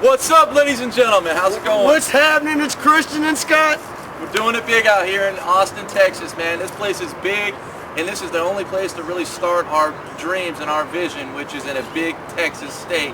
What's up, ladies and gentlemen? How's it going? What's happening? It's Christian and Scott. We're doing it big out here in Austin, Texas, man. This place is big, and this is the only place to really start our dreams and our vision, which is in a big Texas state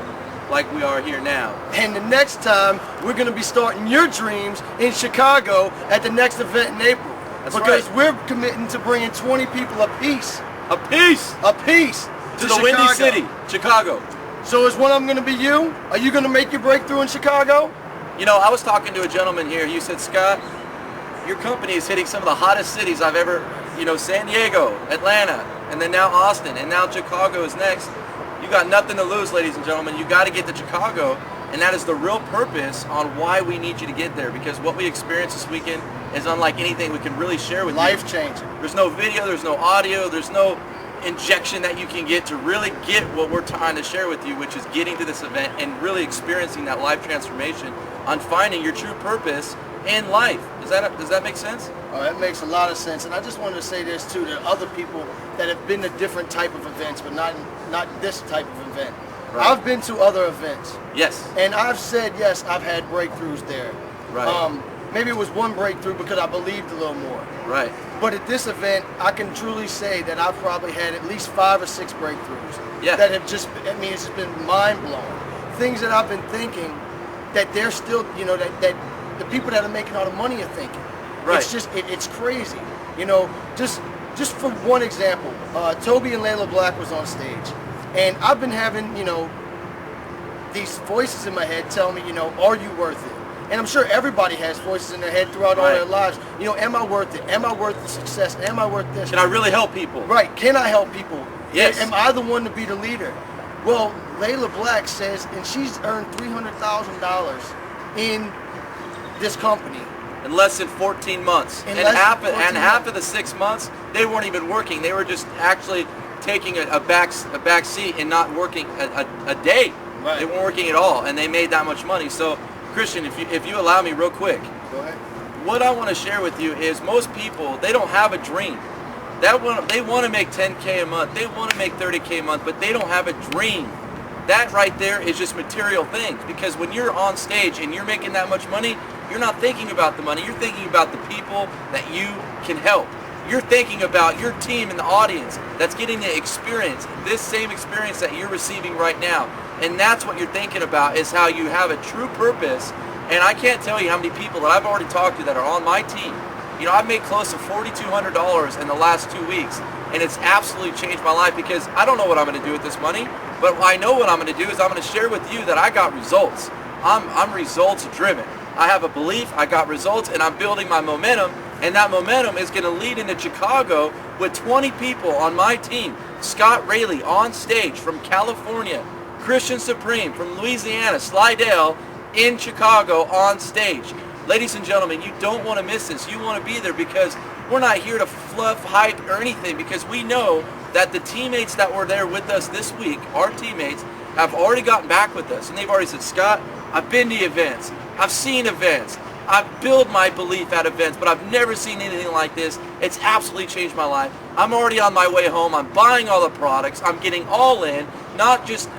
like we are here now. And the next time, we're going to be starting your dreams in Chicago at the next event in April. That's because right. we're committing to bringing 20 people apiece. Apiece To the Windy City, Chicago. So is one of them going to be you? Are you going to make your breakthrough in Chicago? You know, I was talking to a gentleman here. He said, Scott, your company is hitting some of the hottest cities I've ever, San Diego, Atlanta, and then now Austin, and now Chicago is next. You got nothing to lose, ladies and gentlemen. You got to get to Chicago, and that is the real purpose on why we need you to get there, because what we experienced this weekend is unlike anything we can really share with you. Life-changing. There's no video, there's no audio, there's no injection that you can get to really get what we're trying to share with you, which is getting to this event and really experiencing that life transformation on finding your true purpose in life. Does that make sense? Oh, that makes a lot of sense. And I just wanted to say this too, to other people that have been to different type of events, but not this type of event. Right. I've been to other events. Yes. And I've said, yes, I've had breakthroughs there. Right. Maybe it was one breakthrough because I believed a little more. Right. But at this event, I can truly say that I've probably had at least 5 or 6 breakthroughs. Yeah. That have just, it's just been mind-blowing. Things that I've been thinking that they're still, that the people that are making all the money are thinking. Right. It's just, it's crazy. Just for one example, Toby and Layla Black was on stage. And I've been having, these voices in my head tell me, are you worth it? And I'm sure everybody has voices in their head throughout all their lives. Am I worth it? Am I worth the success? Am I worth this? Can I really help people? Right. Can I help people? Yes. Am I the one to be the leader? Well, Layla Black says, and she's earned $300,000 in this company. In less than 14 months. And half of the 6 months, they weren't even working. They were just actually taking a back seat and not working a day. Right. They weren't working at all, and they made that much money. So, Christian, if you allow me real quick, Go ahead. what I want to share with you is most people, they don't have a dream. They want to make 10K a month, they want to make 30K a month, but they don't have a dream. That right there is just material things, because when you're on stage and you're making that much money, you're not thinking about the money, you're thinking about the people that you can help. You're thinking about your team and the audience that's getting the experience, this same experience that you're receiving right now. And that's what you're thinking about, is how you have a true purpose. And I can't tell you how many people that I've already talked to that are on my team. I've made close to $4,200 in the last 2 weeks, and it's absolutely changed my life, because I don't know what I'm going to do with this money, but I know what I'm going to do is I'm going to share with you that I got results. I'm results driven. I have a belief, I got results, and I'm building my momentum, and that momentum is going to lead into Chicago with 20 people on my team. Scott Rayleigh on stage from California, Christian Supreme from Louisiana, Slidell in Chicago on stage. Ladies and gentlemen, you don't want to miss this. You want to be there, because we're not here to fluff, hype, or anything, because we know that the teammates that were there with us this week, our teammates, have already gotten back with us, and they've already said, Scott, I've been to events, I've seen events, I've built my belief at events, but I've never seen anything like this. It's absolutely changed my life. I'm already on my way home. I'm buying all the products. I'm getting all in, not just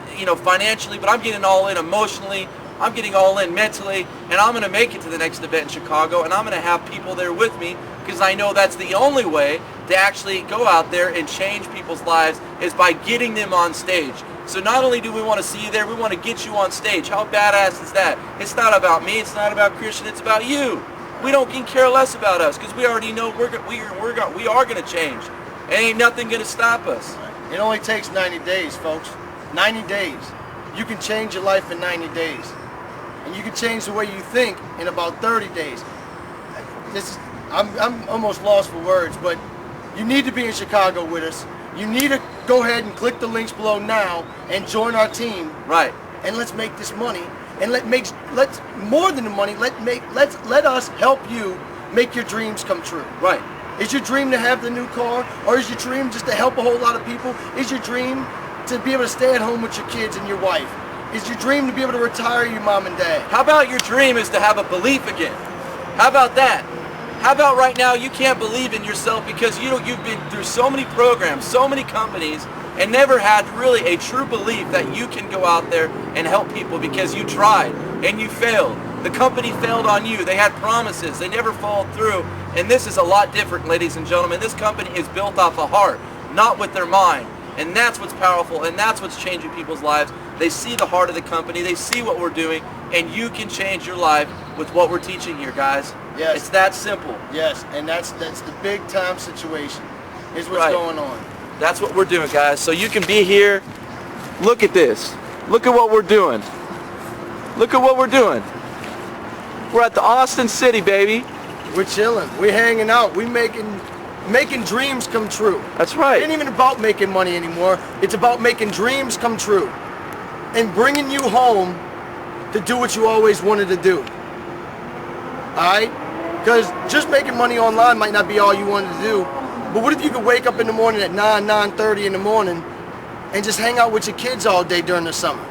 financially, but I'm getting all in emotionally. I'm getting all in mentally, and I'm going to make it to the next event in Chicago, and I'm going to have people there with me, because I know that's the only way to actually go out there and change people's lives, is by getting them on stage. So not only do we want to see you there, we want to get you on stage. How badass is that? It's not about me, it's not about Christian, it's about you. We don't care less about us, because we already know we are going to change. And ain't nothing going to stop us. It only takes 90 days, folks. 90 days. You can change your life in 90 days. And you can change the way you think in about 30 days. I'm almost lost for words, but you need to be in Chicago with us. You need to go ahead and click the links below now and join our team. Right. And let's make this money. And let's more than the money. Let us help you make your dreams come true. Right. Is your dream to have the new car, or is your dream just to help a whole lot of people? Is your dream to be able to stay at home with your kids and your wife? Is your dream to be able to retire your mom and dad? How about your dream is to have a belief again? How about that? How about right now you can't believe in yourself because you've been through so many programs, so many companies, and never had really a true belief that you can go out there and help people because you tried and you failed. The company failed on you. They had promises. They never followed through. And this is a lot different, ladies and gentlemen. This company is built off the heart, not with their mind. And that's what's powerful, and that's what's changing people's lives. They see the heart of the company. They see what we're doing, and you can change your life with what we're teaching here, guys. Yes. It's that simple. Yes, and that's the big time situation is what's going on. That's what we're doing, guys. So you can be here. Look at this. Look at what we're doing. Look at what we're doing. We're at the Austin City, baby. We're chilling. We're hanging out. We're making dreams come true. That's right. It ain't even about making money anymore. It's about making dreams come true and bringing you home to do what you always wanted to do. Alright? Because just making money online might not be all you wanted to do. But what if you could wake up in the morning at 9:30 in the morning and just hang out with your kids all day during the summer?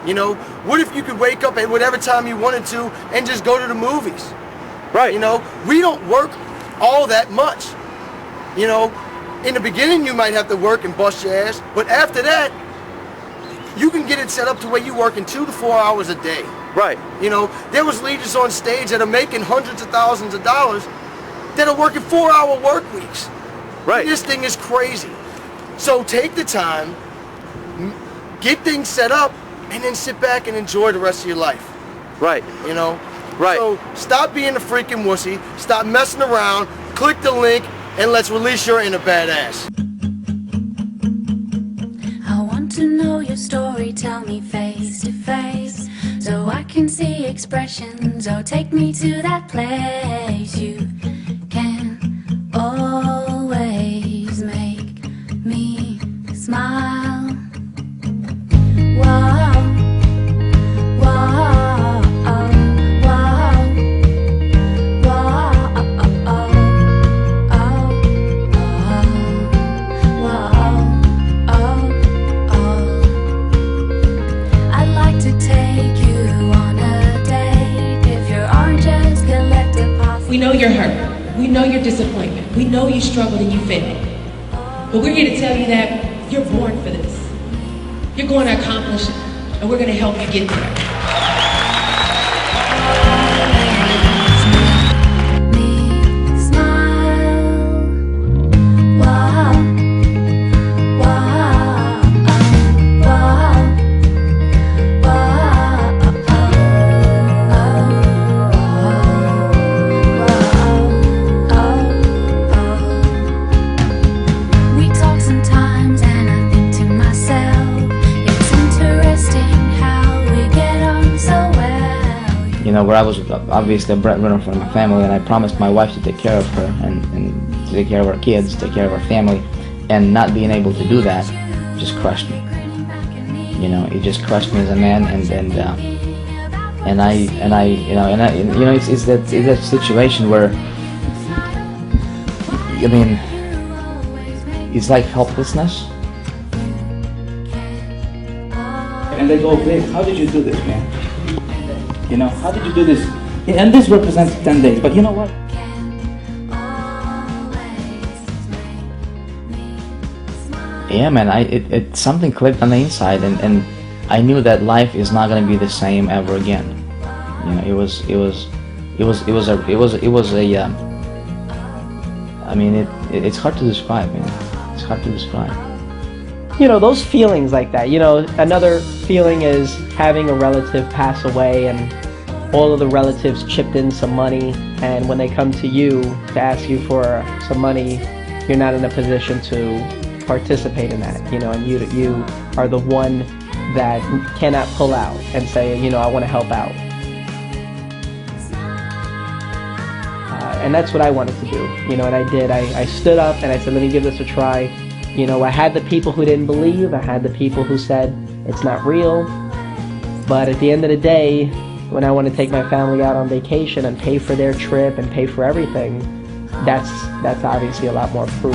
You know, what if you could wake up at whatever time you wanted to and just go to the movies? Right. You know, we don't work all that much. You know, in the beginning you might have to work and bust your ass, but after that, you can get it set up to where you're working 2 to 4 hours a day. Right. You know, there was leaders on stage that are making hundreds of thousands of dollars that are working 4-hour work weeks. Right. This thing is crazy. So take the time, get things set up, and then sit back and enjoy the rest of your life. Right. You know? Right. So stop being a freaking wussy, stop messing around, click the link, and let's release your inner badass. I want to know your story, tell me face to face, so I can see expressions, or take me to that place. You can always make me smile. Whoa, whoa. We know you're hurt. We know your disappointment. We know you struggled and you failed. But we're here to tell you that you're born for this. You're going to accomplish it, and we're going to help you get there. You know, where I was obviously a breadwinner for my family, and I promised my wife to take care of her and to take care of our kids, take care of our family, and not being able to do that just crushed me. You know, it just crushed me as a man, it's that situation where, I mean, it's like helplessness. And they go, babe, how did you do this, man? You know, how did you do this? And this represents 10 days, but you know what? Yeah, man, it something clicked on the inside, and I knew that life is not gonna be the same ever again. You know, it was a. I mean, it's hard to describe, man. It's hard to describe. You know, those feelings like that. You know, another feeling is having a relative pass away and all of the relatives chipped in some money, and when they come to you to ask you for some money, you're not in a position to participate in that, you know, and you are the one that cannot pull out and say, you know, I want to help out. And that's what I wanted to do, you know, and I did. I stood up and I said, let me give this a try. You know, I had the people who didn't believe, I had the people who said it's not real, but at the end of the day, when I want to take my family out on vacation and pay for their trip and pay for everything, that's obviously a lot more proof